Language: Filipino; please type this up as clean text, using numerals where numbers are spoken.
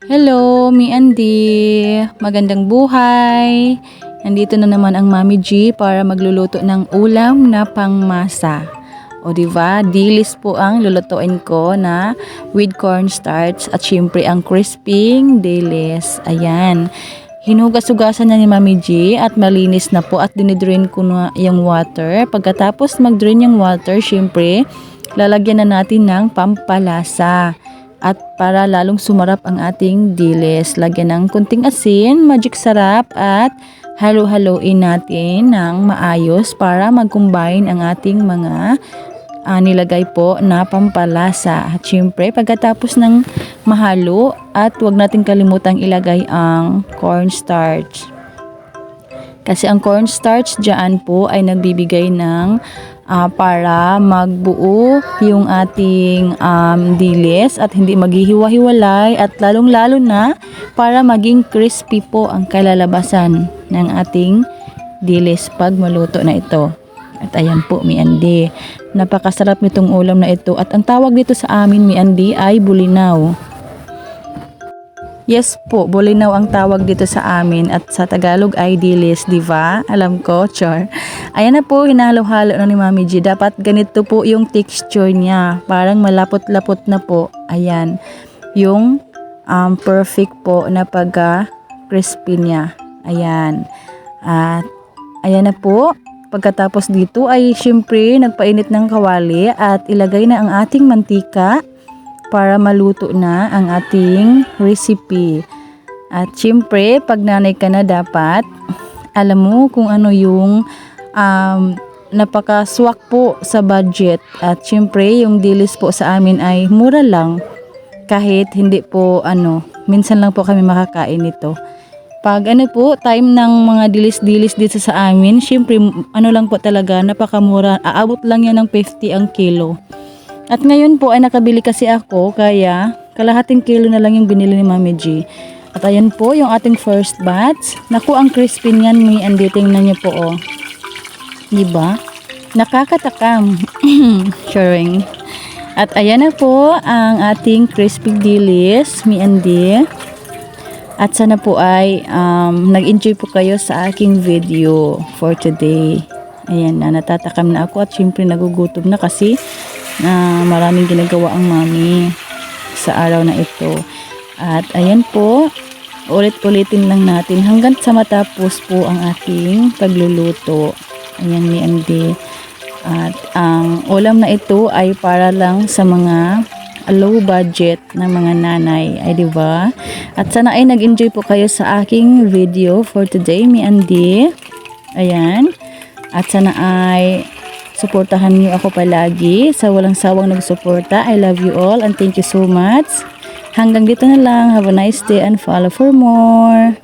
Hello, mi Andy. Magandang buhay. Nandito na naman ang Mami G para magluluto ng ulam na pangmasa. O diba, dilis po ang lulutuin ko na with cornstarch at syempre ang crisping dilis. Ayan. Hinugas-hugasan na ni Mami G at malinis na po at dinidrain ko na yung water. Pagkatapos mag-drain yung water, syempre lalagyan na natin ng pampalasa. At para lalong sumarap ang ating dilis, lagyan ng kunting asin, magic sarap at halo-haloin natin ng maayos para mag-combine ang ating mga nilagay po na pampalasa. At syempre, pagkatapos ng mahalo at huwag natin kalimutang ilagay ang cornstarch. Kasi ang cornstarch dyan po ay nagbibigay ng para magbuo yung ating dilis at hindi maghihiwa-hiwalay at lalong-lalo na para maging crispy po ang kalalabasan ng ating dilis pag maluto na ito. At ayan po, mi Andy. Napakasarap nitong ulam na ito at ang tawag dito sa amin, mi Andy, ay bulinaw. Yes po, bulinaw ang tawag dito sa amin at sa Tagalog ay dilis, di ba? Alam ko, char. Ayan na po, hinalo-halo na ni Mami G. Dapat ganito po yung texture niya. Parang malapot-lapot na po. Ayan. Yung perfect po na pagka-crispy niya. Ayan. At ayan na po. Pagkatapos dito ay syempre nagpainit ng kawali at ilagay na ang ating mantika para maluto na ang ating recipe. At syempre, pag nanay ka na dapat, alam mo kung ano yung napakaswak po sa budget. At syempre, yung dilis po sa amin ay mura lang. Kahit hindi po minsan lang po kami makakain nito. Pag time ng mga dilis-dilis dito sa amin, syempre lang po talaga, napakamura. Aabot lang yan ng 50 ang kilo. At ngayon po ay nakabili kasi ako kaya kalahating kilo na lang yung binili ni Mami G. At ayan po yung ating first batch. Naku, ang crispy niyan, mi Andy, tingnan niyo po oh. Diba? Nakakatakam. Sharing. At ayan na po ang ating crispy dilis, mi Andy. At sana po ay nag-enjoy po kayo sa aking video for today. Ayan na, natatakam na ako at syempre nagugutom na kasi maraming ginagawa ang mami sa araw na ito. At ayan po, ulit-ulitin lang natin hanggang sa matapos po ang ating pagluluto. Ayan, mi Andy. At ang ulam na ito ay para lang sa mga low budget na mga nanay, ay diba? At sana ay nag-enjoy po kayo sa aking video for today, mi Andy. Ayan. At sana ay suportahan niyo ako palagi sa walang sawang nagsuporta. I love you all and thank you so much. Hanggang dito na lang. Have a nice day and follow for more.